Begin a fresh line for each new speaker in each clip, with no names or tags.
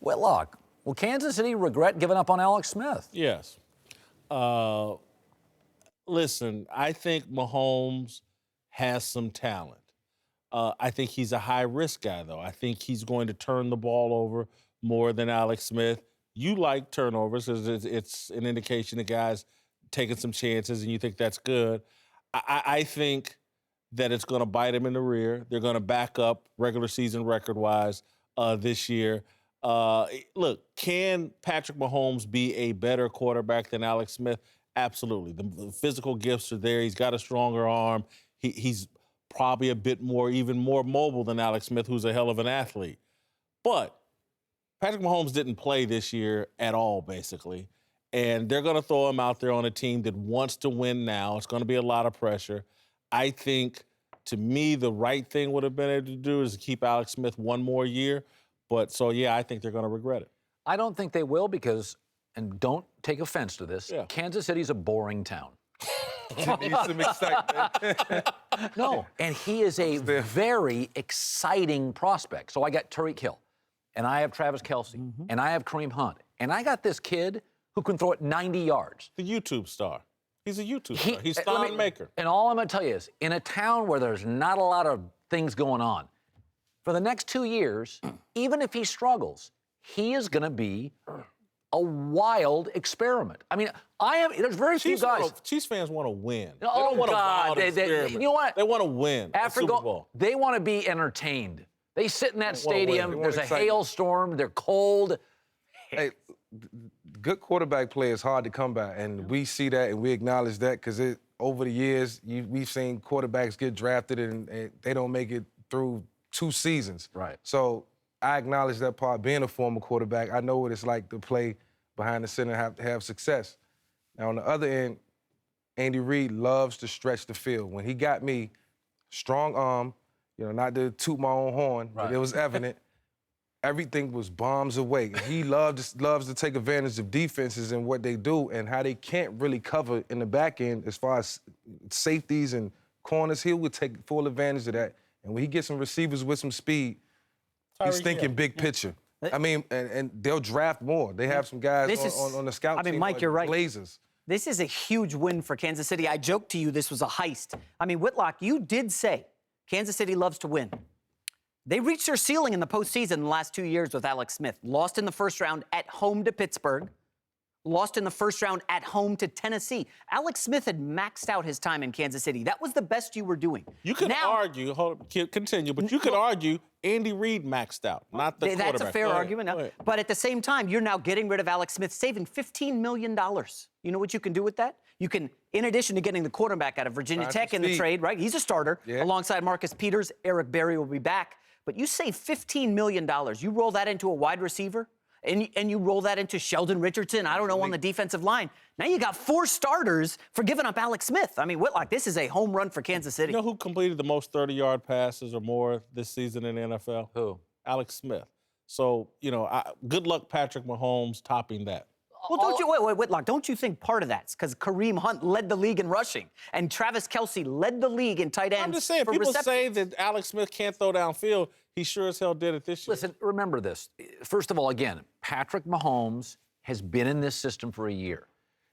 Whitlock, will Kansas City regret giving up on Alex Smith?
Yes. Listen, I think Mahomes has some talent. I think he's a high-risk guy, though. I think he's going to turn the ball over more than Alex Smith. You like turnovers because it's an indication that guys taking some chances, and you think that's good. I think that it's going to bite him in the rear. They're going to back up regular season record-wise this year. Look, can Patrick Mahomes be a better quarterback than Alex Smith? Absolutely. The physical gifts are there. He's got a stronger arm. He's probably a bit more, even more mobile than Alex Smith, who's a hell of an athlete. But Patrick Mahomes didn't play this year at all, basically. And they're going to throw him out there on a team that wants to win now. It's going to be a lot of pressure. I think, to me, the right thing would have been able to do is to keep Alex Smith one more year. But, so, yeah, I think they're going to regret it.
I don't think they will because, and don't take offense to this, Kansas City's a boring town.
Needs some excitement.
No, and he is a very exciting prospect. So I got Tyreek Hill, and I have Travis Kelce, and I have Kareem Hunt, and I got this kid who can throw it 90 yards.
The YouTube star. He's a YouTube star. He's a thon maker.
And all I'm going to tell you is, in a town where there's not a lot of things going on, for the next 2 years, even if he struggles, he is going to be a wild experiment. I mean, there's very few guys.
Chiefs fans want to win.
Oh,
they don't want
God.
a wild experiment.
You know what?
They want to win.
After
Super Bowl.
they want to be entertained. They sit in that stadium. There's a
excitement.
hailstorm. They're cold.
Hey, good quarterback play is hard to come by, and we see that and we acknowledge that because over the years we've seen quarterbacks get drafted and they don't make it through 2 seasons.
Right.
So I acknowledge that part. Being a former quarterback, I know what it's like to play behind the center and have success. Now, on the other end, Andy Reid loves to stretch the field. When he got me, strong arm, not to toot my own horn, but it was evident. Everything was bombs away. And he loves to take advantage of defenses and what they do and how they can't really cover in the back end as far as safeties and corners. He would take full advantage of that. And when he gets some receivers with some speed, he's thinking big picture. I mean, and they'll draft more. They have some guys on the scout team.
I mean, Mike, you're right.
Blazers.
This is a huge win for Kansas City. I joked to you this was a heist. I mean, Whitlock, you did say Kansas City loves to win. They reached their ceiling in the postseason in the last 2 years with Alex Smith. Lost in the first round at home to Pittsburgh. Lost in the first round at home to Tennessee. Alex Smith had maxed out his time in Kansas City. That was the best you were doing.
You could argue, continue, but you could argue Andy Reid maxed out, not the quarterback.
That's a fair argument. But at the same time, you're now getting rid of Alex Smith, saving $15 million. You know what you can do with that? You can, in addition to getting the quarterback out of Virginia Tech in the trade, right? He's a starter alongside Marcus Peters. Eric Berry will be back. But you save $15 million. You roll that into a wide receiver, and you roll that into Sheldon Richardson, I don't know, on the defensive line. Now you got 4 starters for giving up Alex Smith. I mean, Whitlock, this is a home run for Kansas City.
You know who completed the most 30-yard passes or more this season in the NFL?
Who?
Alex Smith. So, good luck Patrick Mahomes topping that.
Well, don't you, wait, Whitlock, don't you think part of that's because Kareem Hunt led the league in rushing and Travis Kelce led the league in tight ends?
I'm just saying, people say that Alex Smith can't throw downfield. He sure as hell did it this year.
Listen, remember this. First of all, again, Patrick Mahomes has been in this system for a year.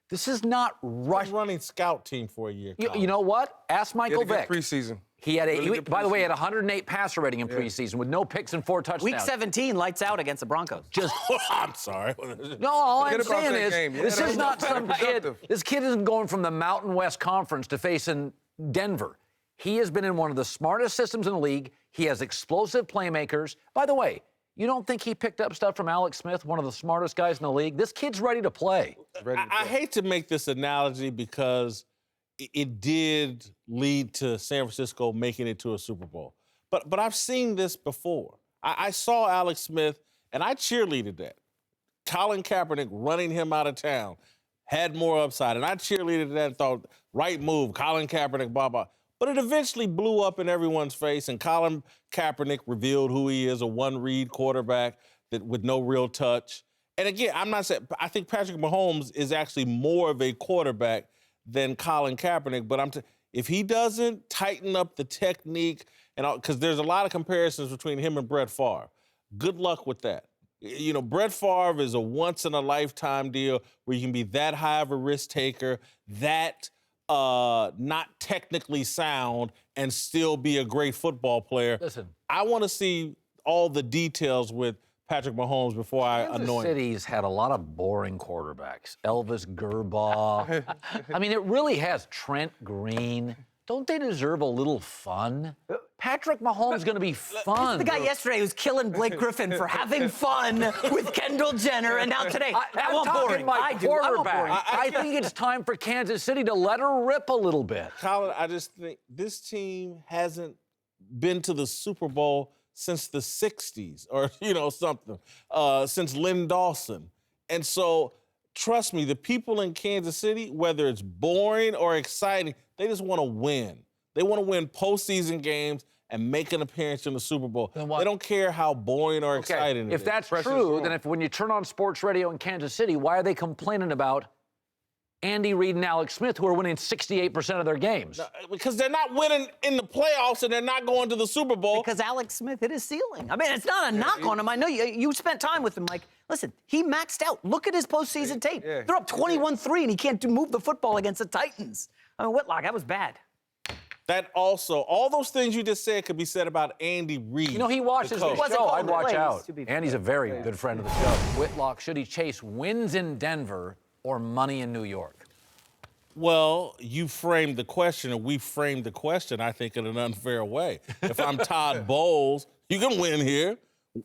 This is not rush.
He's running scout team for a year.
You know what? Ask Michael Vick.
Preseason.
He had by the way, he had 108 passer rating in preseason with no picks and 4 touchdowns.
Week 17, lights out against the Broncos.
I'm sorry.
No, all I'm saying is this is not some kid. This kid isn't going from the Mountain West Conference to facing Denver. He has been in one of the smartest systems in the league. He has explosive playmakers. By the way, you don't think he picked up stuff from Alex Smith, one of the smartest guys in the league? This kid's ready to play.
I hate to make this analogy because it did lead to San Francisco making it to a Super Bowl. But I've seen this before. I saw Alex Smith, and I cheerleaded that. Colin Kaepernick running him out of town had more upside, and I cheerleaded that and thought, right move, Colin Kaepernick, blah, blah. But it eventually blew up in everyone's face, and Colin Kaepernick revealed who he is, a one-read quarterback with no real touch. And again, I'm not saying, I think Patrick Mahomes is actually more of a quarterback than Colin Kaepernick, but if he doesn't tighten up the technique, and because there's a lot of comparisons between him and Brett Favre, good luck with that. You know, Brett Favre is a once-in-a-lifetime deal where you can be that high of a risk taker, that not technically sound, and still be a great football player.
Listen.
I want to see all the details with Patrick Mahomes before I anoint him.
Kansas City's had a lot of boring quarterbacks. Elvis Gerbaugh. I mean, it really has. Trent Green. Don't they deserve a little fun? Patrick Mahomes is going to be fun.
The guy yesterday who's killing Blake Griffin for having fun with Kendall Jenner, and now today, I want boring.
My quarterback. I think it's time for Kansas City to let her rip a little bit.
Colin, I just think this team hasn't been to the Super Bowl since the 60s or, something, since Lynn Dawson. And so, trust me, the people in Kansas City, whether it's boring or exciting, they just want to win. They want to win postseason games and make an appearance in the Super Bowl. They don't care how boring or exciting it is.
If that's true, then when you turn on sports radio in Kansas City, why are they complaining about Andy Reid and Alex Smith, who are winning 68% of their games?
Because they're not winning in the playoffs and they're not going to the Super Bowl.
Because Alex Smith hit his ceiling. I mean, it's not a knock on him. I know you spent time with him. Like, listen, he maxed out. Look at his postseason tape. They're up 21-3, and he can't move the football against the Titans. I mean, Whitlock, that was bad.
That also, all those things you just said could be said about Andy Reid.
You know, he watches the show. I'd watch out. Andy's a very good friend of the show. Whitlock, should he chase wins in Denver or money in New York?
Well, you framed the question, and we framed the question, I think, in an unfair way. If I'm Todd Bowles, you can win here.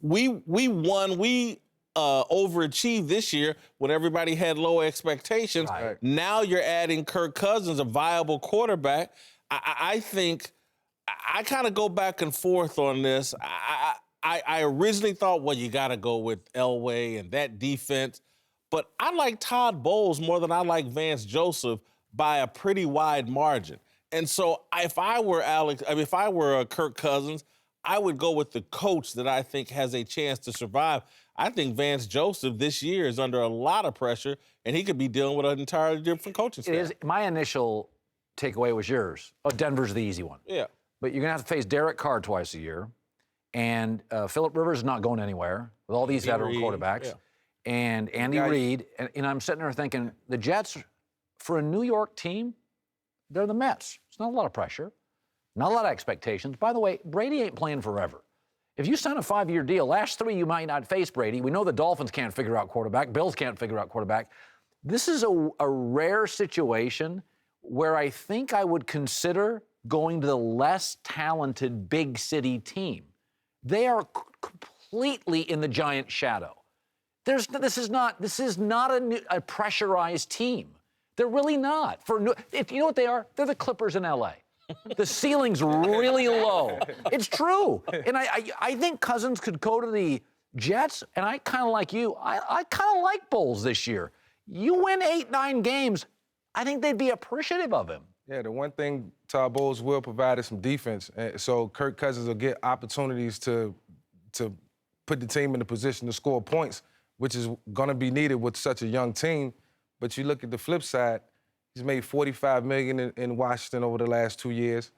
We won. We overachieved this year when everybody had low expectations.
Right.
Now you're adding Kirk Cousins, a viable quarterback. I think I kind of go back and forth on this. I originally thought, well, you got to go with Elway and that defense. But I like Todd Bowles more than I like Vance Joseph by a pretty wide margin. And so if I were Kirk Cousins, I would go with the coach that I think has a chance to survive. I think Vance Joseph this year is under a lot of pressure, and he could be dealing with an entirely different coaching staff.
My initial takeaway was yours. Oh, Denver's the easy one.
Yeah.
But you're going to have to face Derek Carr twice a year, and Phillip Rivers is not going anywhere with all these veteran quarterbacks.
Yeah.
And Andy Reid, and I'm sitting there thinking, the Jets, for a New York team, they're the Mets. It's not a lot of pressure, not a lot of expectations. By the way, Brady ain't playing forever. If you sign a 5-year deal, last 3 you might not face Brady. We know the Dolphins can't figure out quarterback. Bills can't figure out quarterback. This is a rare situation where I think I would consider going to the less talented big city team. They are completely in the giant shadow. This is not a pressurized team. They're really not. If you know what they are? They're the Clippers in L.A. The ceiling's really low. It's true. And I think Cousins could go to the Jets, and I kind of like you. I kind of like Bowles this year. You win 8-9 games, I think they'd be appreciative of him.
Yeah, the one thing Todd Bowles will provide is some defense. So Kirk Cousins will get opportunities to put the team in a position to score points, which is going to be needed with such a young team. But you look at the flip side, he's made $45 million in Washington over the last 2 years.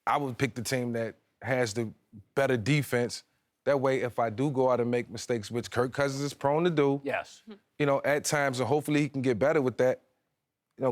I would pick the team that has the better defense. That way, if I do go out and make mistakes, which Kirk Cousins is prone to do,
yes,
at times, and hopefully he can get better with that.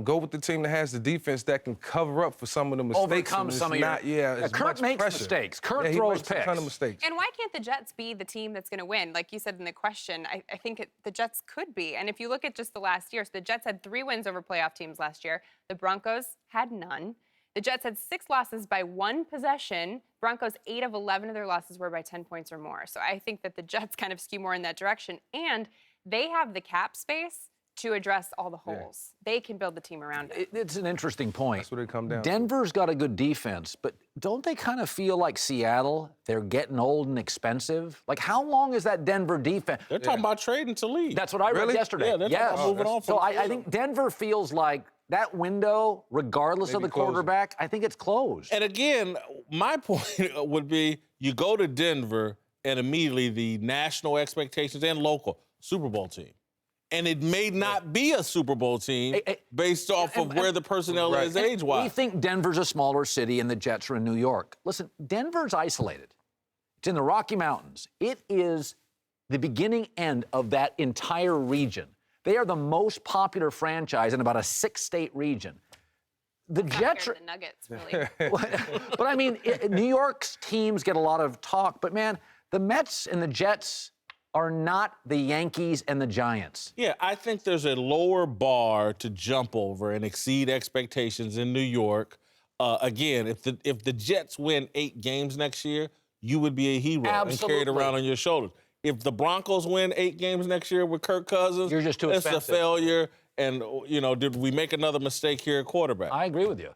Go with the team that has the defense that can cover up for some of the mistakes.
Overcome some of Kirk makes mistakes. Kirk throws picks.
A ton of mistakes.
And why can't the Jets be the team that's going to win? Like you said in the question, I think the Jets could be. And if you look at just the last year, so the Jets had 3 wins over playoff teams last year. The Broncos had none. The Jets had 6 losses by 1 possession. Broncos, 8 of 11 of their losses were by 10 points or more. So I think that the Jets kind of skew more in that direction. And they have the cap space to address all the holes. Yeah. They can build the team around it.
It's an interesting point.
That's what it comes down
Denver's got a good defense, but don't they kind of feel like Seattle? They're getting old and expensive. Like, how long is that Denver defense?
They're talking about trading to leave.
That's what I read yesterday.
Yeah, they're talking about moving on.
So I think Denver feels like that window, regardless of the quarterback, I think it's closed.
And again, my point would be you go to Denver and immediately the national expectations and local Super Bowl team. And it may not be a Super Bowl team based off of where the personnel is age-wise.
We think Denver's a smaller city and the Jets are in New York. Listen, Denver's isolated. It's in the Rocky Mountains. It is the beginning end of that entire region. They are the most popular franchise in about a 6-state region. The Jets are
the Nuggets, really.
but I mean, New York's teams get a lot of talk, but man, the Mets and the Jets are not the Yankees and the Giants.
Yeah, I think there's a lower bar to jump over and exceed expectations in New York. Again, if the Jets win 8 games next year, you would be a hero and carry it around on your shoulders. If the Broncos win 8 games next year with Kirk Cousins,
you're just too expensive.
It's a failure. And, you know, did we make another mistake here at quarterback?
I agree with you.